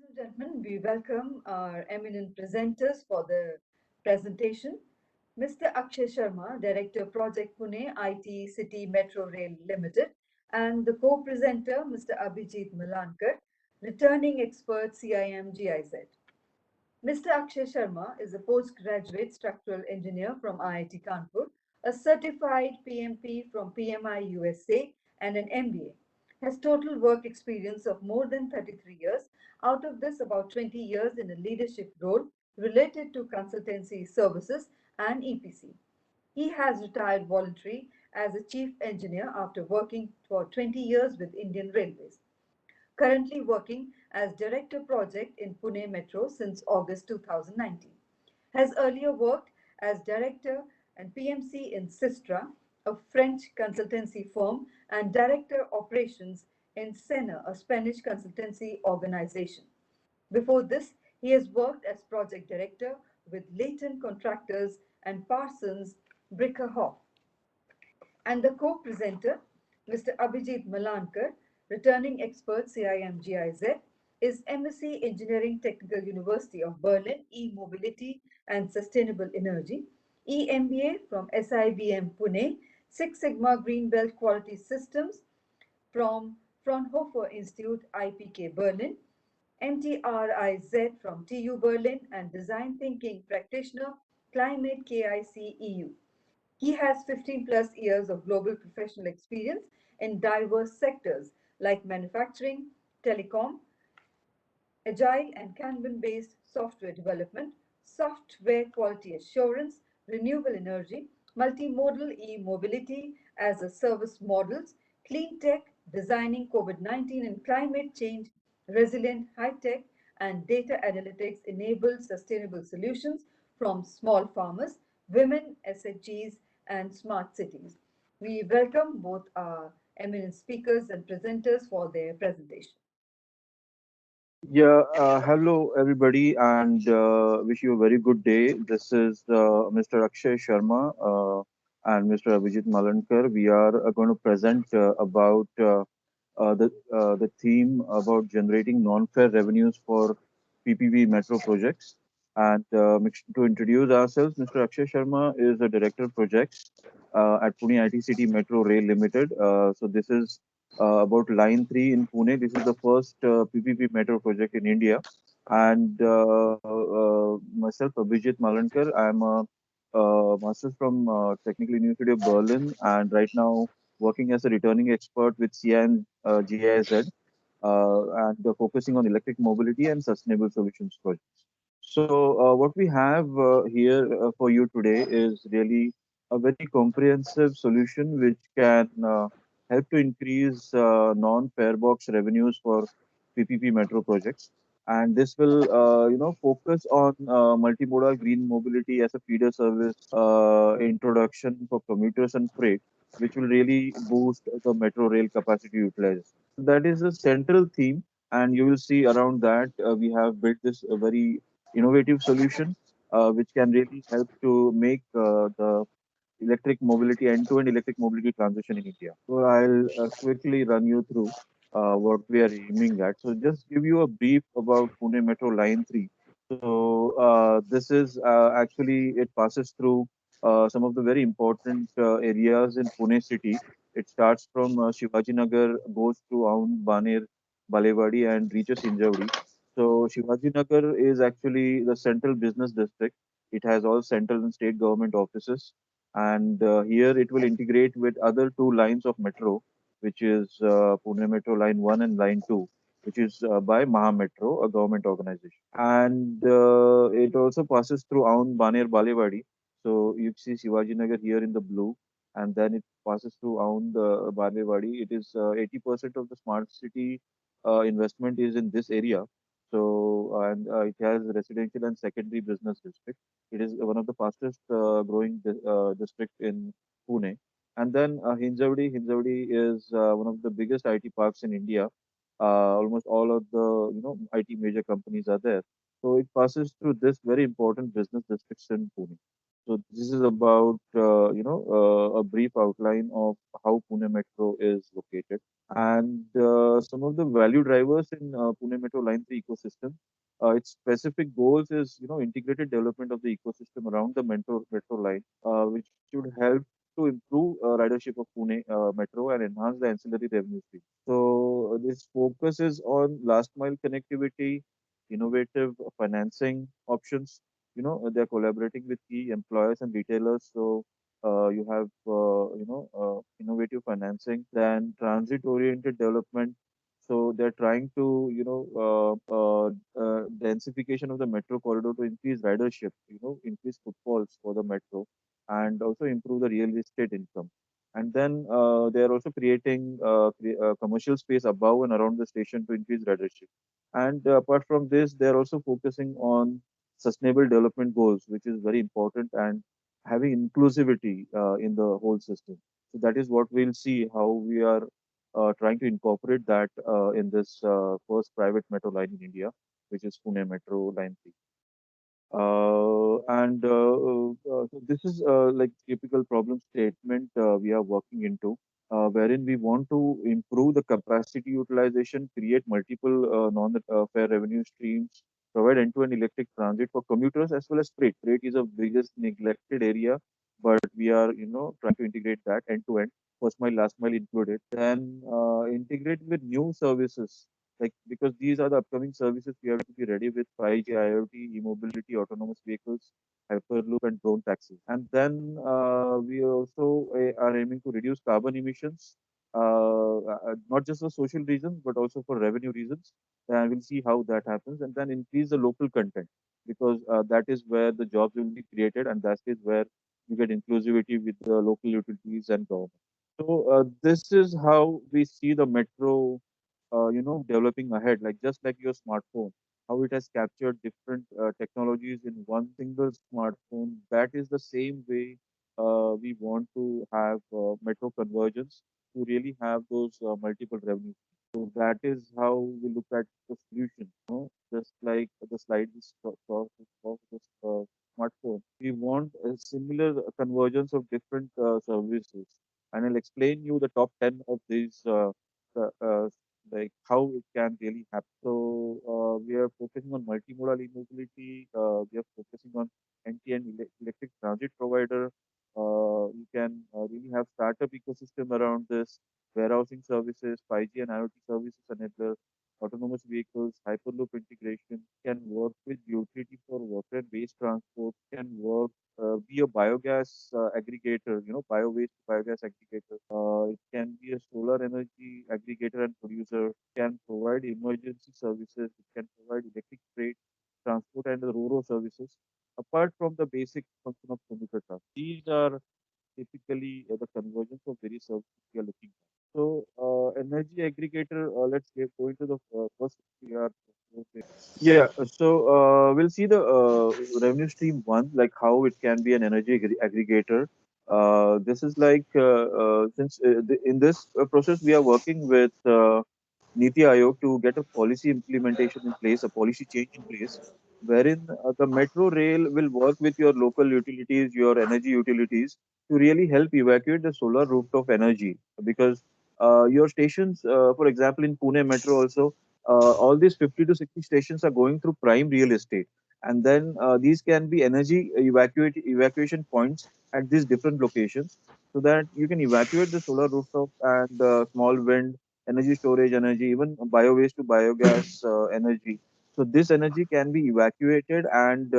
and gentlemen, we welcome our eminent presenters for the presentation. Mr. Akshay Sharma, Director Project Pune IT City Metro Rail Limited, and the co-presenter Mr. Abhijit Malankar, returning expert CIM GIZ. Mr. Akshay Sharma is a postgraduate structural engineer from IIT Kanpur, a certified PMP from PMI USA, and an MBA. Has total work experience of more than 33 years, out of this, about 20 years in a leadership role related to consultancy services and EPC. He has retired voluntary as a chief engineer after working for 20 years with Indian Railways, currently working as Director Project in Pune Metro since August 2019. Has earlier worked as Director and PMC in Sistra, a French consultancy firm, and Director Operations in SENA, a Spanish consultancy organization. Before this, he has worked as Project Director with Leighton Contractors and Parsons Bricker and the co-presenter, Mr. Abhijit Malankar, returning expert CIMGIZ, is MSc Engineering Technical University of Berlin, E-Mobility and Sustainable Energy, EMBA from SIBM Pune, Six Sigma Green Belt Quality Systems from Fraunhofer Institute IPK Berlin, MTRIZ from TU Berlin, and Design Thinking Practitioner, Climate KIC EU. He has 15 plus years of global professional experience in diverse sectors like manufacturing, telecom, agile and Kanban based software development, software quality assurance, renewable energy, multimodal e mobility as a service models, clean tech, designing COVID 19 and climate change, resilient high tech, and data analytics enabled sustainable solutions from small farmers, women, SHGs, and smart cities. We welcome both our eminent speakers and presenters for their presentation. Hello everybody, and wish you a very good day. This is Mr. Akshay Sharma and Mr. Abhijit Malankar. We are going to present about the theme about generating non-fare revenues for PPP metro projects. And to introduce ourselves, Mr. Akshay Sharma is the Director of Projects at Pune IT City Metro Rail Limited. So this is about Line 3 in Pune. This is the first PPP metro project in India. And myself, Abhijit Malankar, I am a master's from Technical University of Berlin, and right now working as a returning expert with CIN GIZ, and focusing on electric mobility and sustainable solutions projects. So, what we have here for you today is really a very comprehensive solution which can help to increase non-fare box revenues for PPP metro projects. And this will, focus on multimodal green mobility as a feeder service introduction for commuters and freight, which will really boost the metro rail capacity utilization. So that is a central theme, and you will see around that we have built this very innovative solution which can really help to make the electric mobility end-to-end electric mobility transition in India. So I'll quickly run you through what we are aiming at. So just give you a brief about Pune Metro Line 3. So this is actually it passes through some of the very important areas in Pune city. It starts from Shivaji Nagar, goes through Aund, Baner, Balewadi, and reaches Hinjawadi. So Shivaji Nagar is actually the central business district. It has all central and state government offices, and here it will integrate with other two lines of metro, which is Pune Metro Line 1 and Line 2, which is by Maha Metro, a government organization. And it also passes through Aund, Baner, Balewadi. So you see Shivaji Nagar here in the blue, and then it passes through Aund, Balewadi. It is 80% of the smart city investment is in this area. So, and it has residential and secondary business district. It is one of the fastest growing district in Pune. And then Hinjawadi is one of the biggest IT parks in India. Almost all of the IT major companies are there. So it passes through this very important business districts in Pune. So this is about a brief outline of how Pune Metro is located and some of the value drivers in Pune Metro Line 3 ecosystem. Its specific goals is integrated development of the ecosystem around the metro line, which should help to improve ridership of Pune Metro and enhance the ancillary revenue stream. So this focuses on last mile connectivity, innovative financing options. They're collaborating with key employers and retailers. So you have innovative financing, then transit oriented development. So they're trying to densification of the metro corridor to increase ridership, increase footfalls for the metro, and also improve the real estate income. And then they are also creating commercial space above and around the station to increase ridership. And apart from this, they are also focusing on sustainable development goals, which is very important, and having inclusivity in the whole system. So that is what we'll see how we are trying to incorporate that in this first private metro line in India, which is Pune Metro Line 3. So this is like typical problem statement we are working into, wherein we want to improve the capacity utilization, create multiple non-fare revenue streams, provide end-to-end electric transit for commuters as well as freight. Freight is a biggest neglected area, but we are, trying to integrate that end-to-end, first mile, last mile included. Then integrate with new services like because these are the upcoming services we have to be ready with 5G, IoT, e-mobility, autonomous vehicles, hyperloop, and drone taxis. And then we also are aiming to reduce carbon emissions, not just for social reasons but also for revenue reasons. And we'll see how that happens, and then increase the local content because that is where the jobs will be created, and that is where you get inclusivity with the local utilities and government. So this is how we see the metro developing ahead, like just like your smartphone, how it has captured different technologies in one single smartphone. That is the same way we want to have metro convergence to really have those multiple revenues. So that is how we look at the solution. Just like the slide is of this smartphone, we want a similar convergence of different services, and I'll explain you the top 10 of these uh, uh, like how it can really happen. So we are focusing on multimodal e-mobility. We are focusing on NTN electric transit provider. You can really have startup ecosystem around this, warehousing services, 5G and IoT services enabler, autonomous vehicles, hyperloop integration, can work with utility for water and waste transport, can work be a biogas aggregator, bio-waste biogas aggregator. It can be a solar energy aggregator and producer, can provide emergency services, it can provide electric freight, transport, and the RoRo services. Apart from the basic function of commuter trust, these are typically the convergence of various services we are looking at. So, energy aggregator, go into the first we are. Yeah, so we'll see the revenue stream one, like how it can be an energy aggregator. This is like since in this process we are working with Niti Aayog to get a policy implementation in place, a policy change in place, wherein the metro rail will work with your local utilities, your energy utilities, to really help evacuate the solar rooftop energy. Because your stations, for example, in Pune Metro also, all these 50 to 60 stations are going through prime real estate. And then these can be energy evacuation points at these different locations so that you can evacuate the solar rooftop and small wind energy storage energy, even bio waste to biogas energy. So this energy can be evacuated and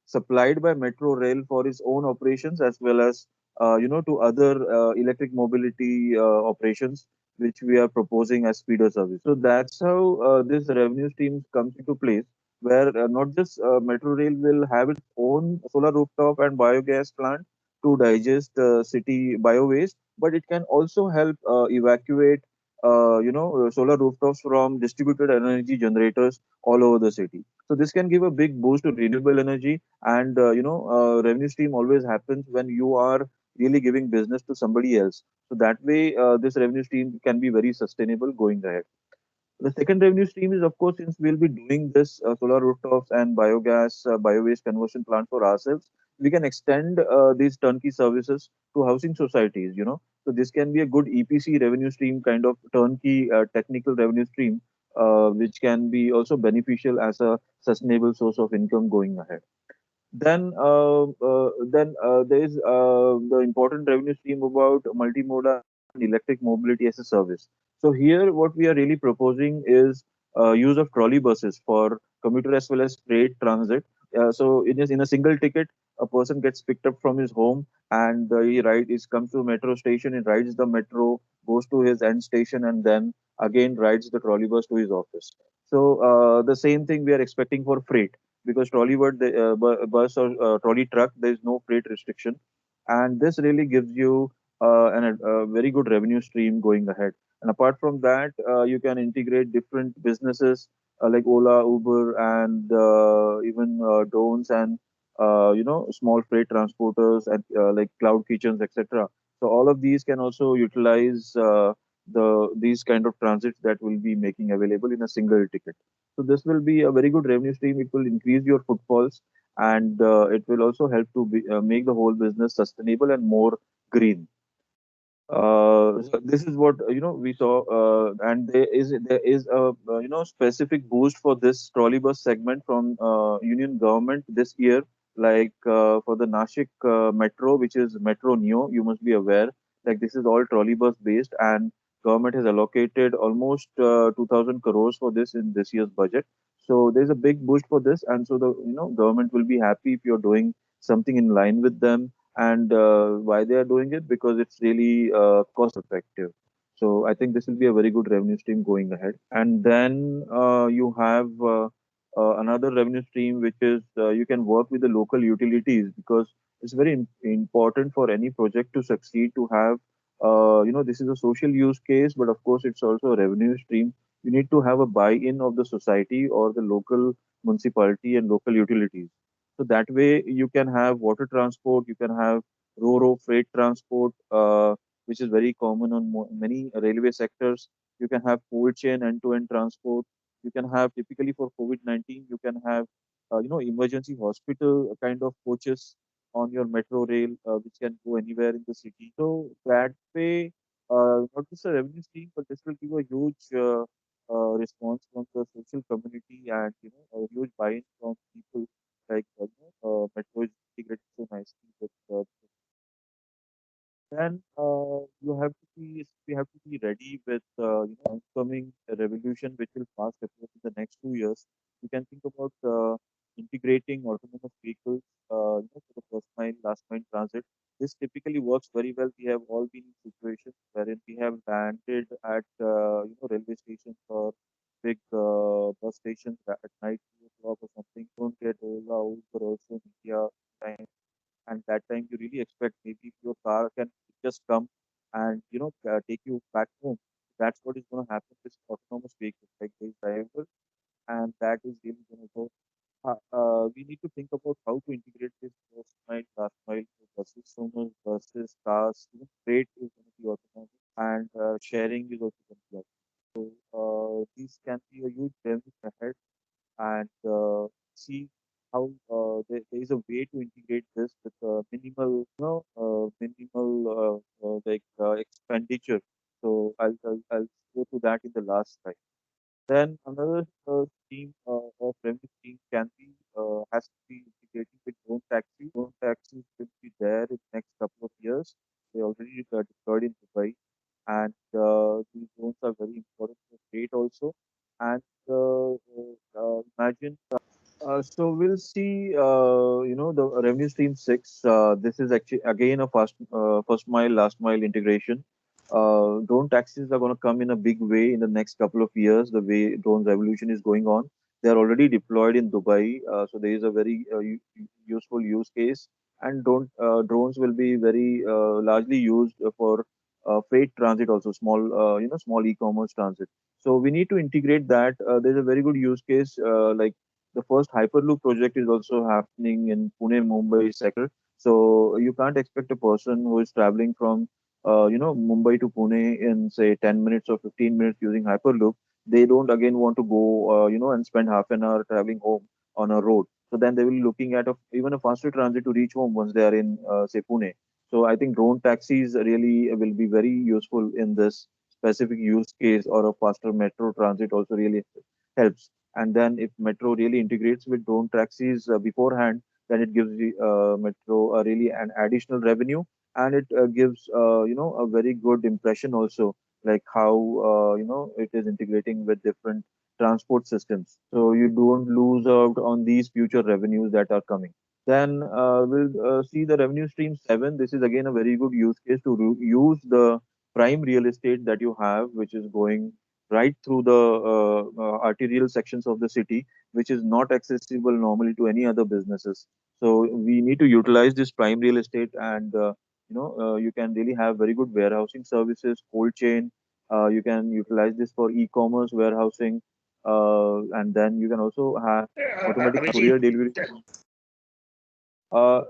supplied by metro rail for its own operations as well as to other electric mobility operations which we are proposing as feeder service. So that's how this revenue stream comes into place, where not just metro rail will have its own solar rooftop and biogas plant to digest city bio waste, but it can also help evacuate solar rooftops from distributed energy generators all over the city. So this can give a big boost to renewable energy, and revenue stream always happens when you are really giving business to somebody else. So that way, this revenue stream can be very sustainable going ahead. The second revenue stream is, of course, since we'll be doing this solar rooftops and biogas, bio waste conversion plant for ourselves, we can extend these turnkey services to housing societies, you know. So this can be a good EPC revenue stream, kind of turnkey technical revenue stream, which can be also beneficial as a sustainable source of income going ahead. Then there is the important revenue stream about multimodal and electric mobility as a service. So here, what we are really proposing is use of trolley buses for commuter as well as freight transit. So in a single ticket, a person gets picked up from his home and he comes to a metro station, he rides the metro, goes to his end station, and then again rides the trolley bus to his office. So the same thing we are expecting for freight, because bus or trolley truck, there is no freight restriction, and this really gives you a very good revenue stream going ahead. And apart from that, you can integrate different businesses like Ola, Uber, and even drones and small freight transporters and like cloud kitchens, etc. So all of these can also utilize these kind of transits that will be making available in a single ticket. So this will be a very good revenue stream. It will increase your footfalls, and it will also help to make the whole business sustainable and more green. So this is what we saw, and there is a specific boost for this trolleybus segment from Union government this year, like for the Nashik metro, which is Metro Neo. You must be aware, like this is all trolleybus based, and government has allocated almost 2,000 crores for this in this year's budget. So there's a big boost for this, and so the government will be happy if you're doing something in line with them. And why they are doing it? Because it's really cost effective. So I think this will be a very good revenue stream going ahead. And then you have another revenue stream, which is you can work with the local utilities, because it's very important for any project to succeed to have this is a social use case, but of course it's also a revenue stream. You need to have a buy-in of the society or the local municipality and local utilities. So that way you can have water transport, you can have ro-ro freight transport, which is very common on many railway sectors. You can have cold chain end-to-end transport. You can have, typically for COVID-19, you can have emergency hospital kind of coaches on your metro rail, which can go anywhere in the city. So that way, not just a revenue stream, but this will give a huge response from the social community, and a huge buy-in from people, like metro is integrated so nicely with then you have to be we have to be ready with oncoming revolution, which will fast approach in the next 2 years. You can think about integrating autonomous vehicles for the first mile, last mile transit. This typically works very well. We have all been in situations wherein we have landed at railway stations or big bus stations at night, 2 o'clock or something. Don't get Ola, Uber also in India time, and that time you really expect maybe your car can just come and take you back home. That's what is going to happen with autonomous vehicles, like they driver, and that is really going to go. We need to think about how to integrate this first mile, last mile for buses, so much buses, cars, freight is going to be autonomous, and sharing is also going to be autonomous. So these can be a huge benefit ahead, and see how there is a way to integrate this with minimal, expenditure. So I'll go to that in the last slide. Then another scheme of revenue scheme can be has to be integrated with drone taxi. Drone taxis will be there in the next couple of years. They already deployed in Dubai, and these drones are very important for trade also. And imagine so we'll see, the revenue stream six. This is actually again a first mile, last mile integration. Drone taxis are going to come in a big way in the next couple of years. The way drone revolution is going on, they are already deployed in Dubai. So there is a very useful use case, and drones will be very largely used for freight transit, also small e-commerce transit. So we need to integrate that. There's a very good use case, like the first Hyperloop project is also happening in Pune, Mumbai sector. So you can't expect a person who is traveling from, Mumbai to Pune in say 10 minutes or 15 minutes using Hyperloop. They don't again want to go, and spend half an hour traveling home on a road. So then they will be looking at even a faster transit to reach home once they are in, say, Pune. So I think drone taxis really will be very useful in this specific use case, or a faster metro transit also really helps. And then if metro really integrates with drone taxis beforehand, then it gives the metro really an additional revenue, and it gives a very good impression also, like how it is integrating with different transport systems. So you don't lose out on these future revenues that are coming. Then we'll see the revenue stream 7. This is again a very good use case to use the prime real estate that you have, which is going right through the arterial sections of the city, which is not accessible normally to any other businesses. So we need to utilize this prime real estate, and you can really have very good warehousing services, cold chain. You can utilize this for e-commerce warehousing, and then you can also have automatic Abhijit, courier delivery.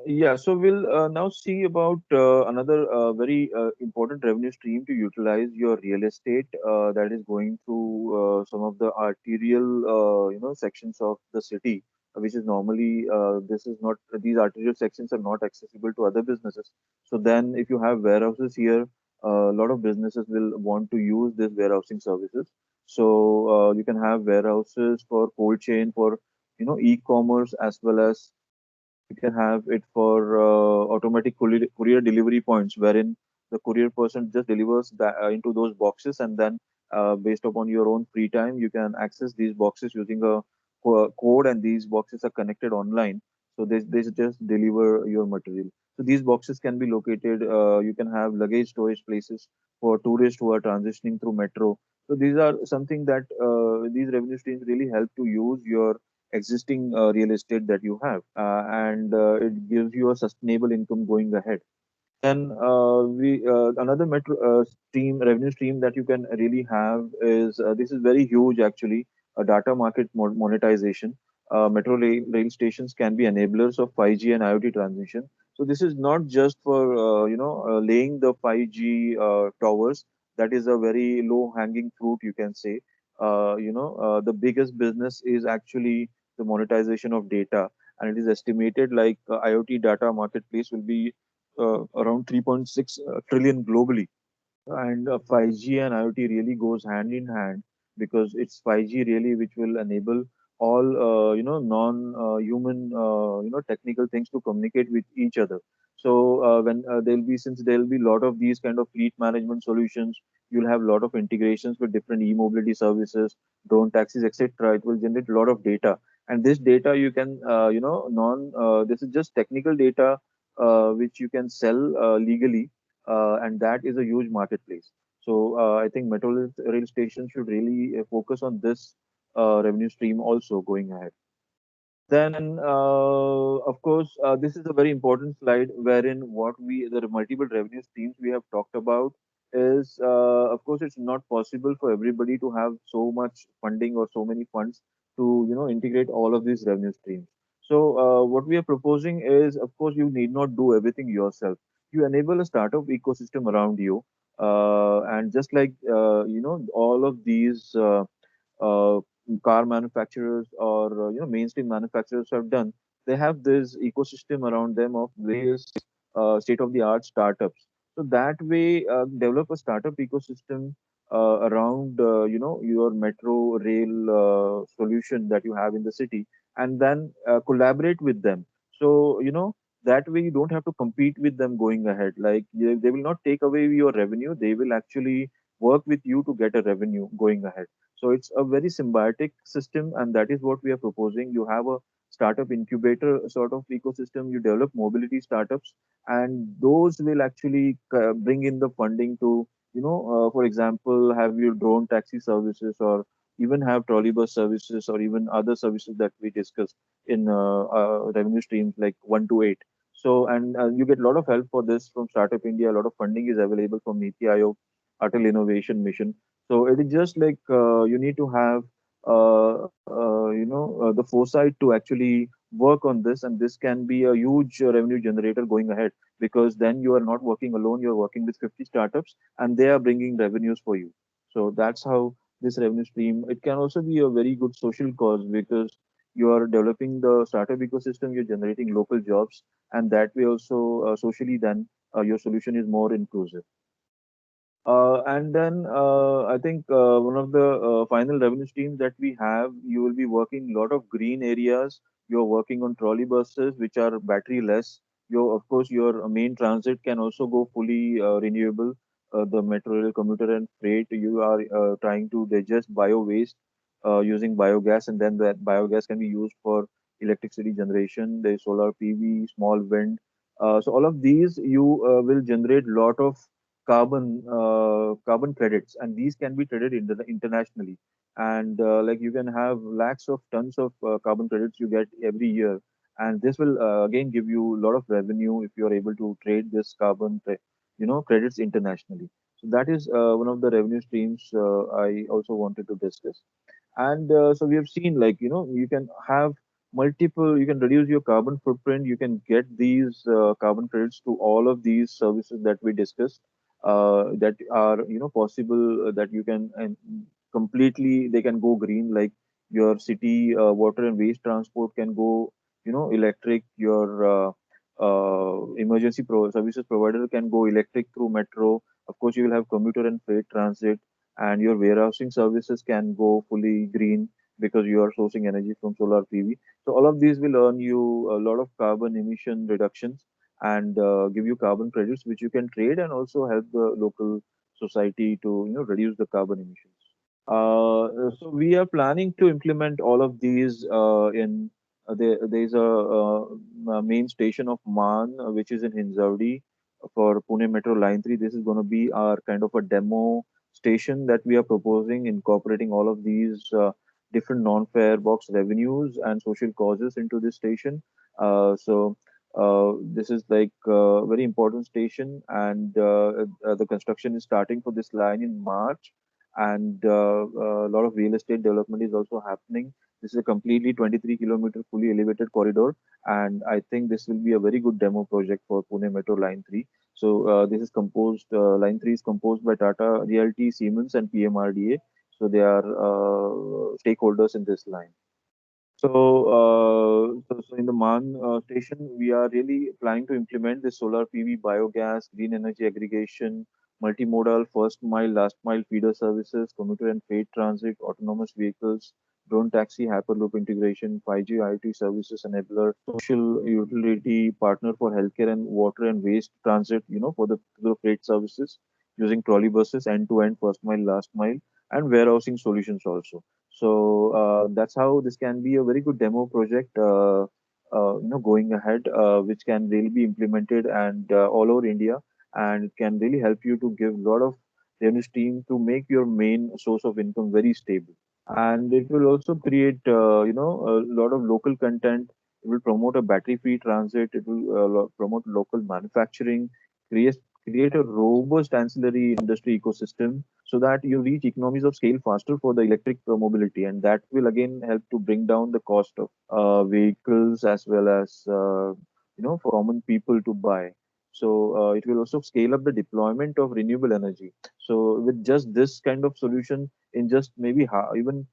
Yeah, so we'll now see about another very important revenue stream to utilize your real estate that is going through some of the arterial, sections of the city, which is normally this is not these arterial sections are not accessible to other businesses. So then, if you have warehouses here, a lot of businesses will want to use this warehousing services. So you can have warehouses for cold chain, for e-commerce, as well as you can have it for automatic courier delivery points, wherein the courier person just delivers that into those boxes, and then based upon your own free time, you can access these boxes using a code, and these boxes are connected online. So they just deliver your material. So these boxes can be located. You can have luggage storage places for tourists who are transitioning through metro. So these are something that these revenue streams really help to use your existing real estate that you have, and it gives you a sustainable income going ahead. Then we another metro revenue stream that you can really have is this is very huge actually, a data market monetization. Metro rail stations can be enablers of 5G and IoT transition. So this is not just for laying the 5G towers. That is a very low hanging fruit, you can say. The biggest business is actually the monetization of data, and it is estimated like IoT data marketplace will be around 3.6 trillion globally. And 5G and IoT really goes hand in hand, because it's 5G really which will enable all non-human technical things to communicate with each other. So when there'll be since there'll be a lot of these kind of fleet management solutions, you'll have a lot of integrations with different e-mobility services, drone taxis, etc. It will generate a lot of data, and this data you can non this is just technical data which you can sell legally, and that is a huge marketplace. So I think metro rail stations should really focus on this revenue stream also going ahead. Then, of course, this is a very important slide wherein the multiple revenue streams we have talked about is, of course, it's not possible for everybody to have so much funding or so many funds to, integrate all of these revenue streams. So, what we are proposing is, of course, you need not do everything yourself. You enable a startup ecosystem around you, and just like, all of these. Uh, Car manufacturers or mainstream manufacturers have done, they have this ecosystem around them of various state of the art startups. So that way, develop a startup ecosystem around your metro rail solution that you have in the city, and then collaborate with them. So that way you don't have to compete with them going ahead. Like they will not take away your revenue, they will actually work with you to get a revenue going ahead. So it's a very symbiotic system, and that is what we are proposing. You have a startup incubator sort of ecosystem. You develop mobility startups, and those will actually bring in the funding to, for example, have your drone taxi services, or even have trolley bus services, or even other services that we discussed in revenue streams like 1 to 8. So, and you get a lot of help for this from Startup India. A lot of funding is available from Niti Aayog, Atal Innovation Mission. So it is just like you need to have the foresight to actually work on this, and this can be a huge revenue generator going ahead, because then you are not working alone, you are working with 50 startups, and they are bringing revenues for you. So that's how this revenue stream. It can also be a very good social cause, because you are developing the startup ecosystem, you're generating local jobs, and that way also socially then your solution is more inclusive. And then I think one of the final revenue streams that we have, you will be working a lot of green areas. You're working on trolley buses, which are battery less. Of course, your main transit can also go fully renewable. The metro rail, commuter, and freight, you are trying to digest bio waste using biogas, and then that biogas can be used for electricity generation. There's solar PV, small wind. So all of these, you will generate lot of carbon credits, and these can be traded internationally. And like you can have lakhs of tons of carbon credits you get every year, and this will again give you a lot of revenue if you are able to trade this credits internationally. So that is one of the revenue streams I also wanted to discuss. And so we have seen, like, you can have multiple, you can reduce your carbon footprint, you can get these carbon credits to all of these services that we discussed, that are possible, that you can, and completely they can go green, like your city water and waste transport can go electric, your emergency services provider can go electric through metro. Of course, you will have commuter and freight transit, and your warehousing services can go fully green because you are sourcing energy from solar PV. So all of these will earn you a lot of carbon emission reductions, and give you carbon credits which you can trade and also help the local society to reduce the carbon emissions. So we are planning to implement all of these in there's a main station of MAN, which is in Hinjawadi for Pune Metro Line 3. This is going to be our kind of a demo station that we are proposing, incorporating all of these different non-fare box revenues and social causes into this station. This is like a very important station, and the construction is starting for this line in March, and a lot of real estate development is also happening. This is a completely 23-kilometer fully elevated corridor, and I think this will be a very good demo project for Pune Metro Line 3. So this is composed, Line 3 is composed by Tata Realty, Siemens, and PMRDA. So they are stakeholders in this line. So in the MAN station, we are really planning to implement the solar PV, biogas, green energy aggregation, multimodal first mile, last mile feeder services, commuter and freight transit, autonomous vehicles, drone taxi, hyperloop integration, 5G IoT services enabler, social utility partner for healthcare and water and waste transit, for the freight services using trolley buses, end to end, first mile, last mile, and warehousing solutions also. So that's how this can be a very good demo project, going ahead, which can really be implemented and all over India, and it can really help you to give a lot of revenue stream to make your main source of income very stable. And it will also create, a lot of local content. It will promote a battery-free transit. It will promote local manufacturing, create create a robust ancillary industry ecosystem so that you reach economies of scale faster for the electric mobility, and that will again help to bring down the cost of vehicles as well as for common people to buy. So it will also scale up the deployment of renewable energy. So with just this kind of solution, in just maybe even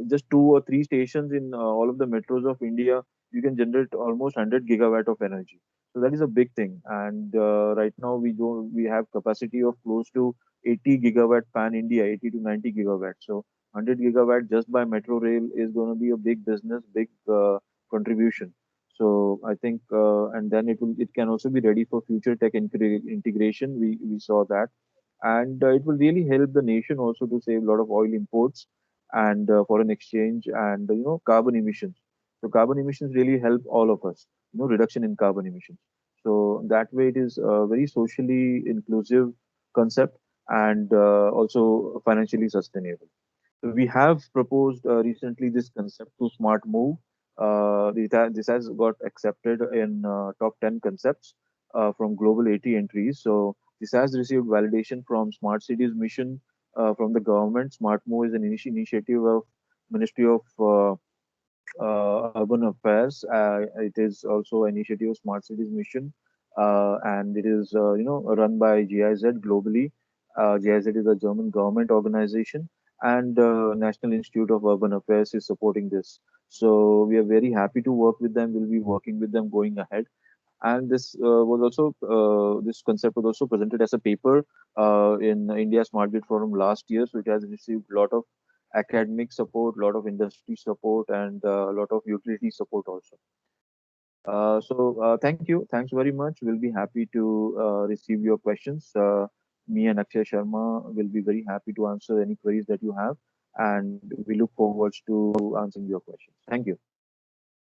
just 2 or 3 stations in all of the metros of India, you can generate almost 100 gigawatt of energy. So that is a big thing. And right now we have capacity of close to 80 gigawatt pan India, 80 to 90 gigawatt. So 100 gigawatt just by metro rail is going to be a big business, big contribution. So I think, and then it can also be ready for future tech integration. We saw that, and it will really help the nation also to save a lot of oil imports and foreign exchange and carbon emissions. So carbon emissions really help all of us, reduction in carbon emissions. So that way it is a very socially inclusive concept, and also financially sustainable. So we have proposed recently this concept to Smart Move. This has got accepted in top 10 concepts from global 80 entries. So this has received validation from Smart Cities Mission from the government. Smart Move is an initiative of Ministry of Urban Affairs. It is also an initiative of Smart Cities Mission, and it is run by GIZ globally. GIZ is a German government organization, and National Institute of Urban Affairs is supporting this. So we are very happy to work with them. We'll be working with them going ahead. And this concept was also presented as a paper in India Smart Grid Forum last year. So it has received a lot of academic support, a lot of industry support, and a lot of utility support also. Thank you. Thanks very much. We'll be happy to receive your questions. Me and Akshay Sharma will be very happy to answer any queries that you have, and we look forward to answering your questions. Thank you.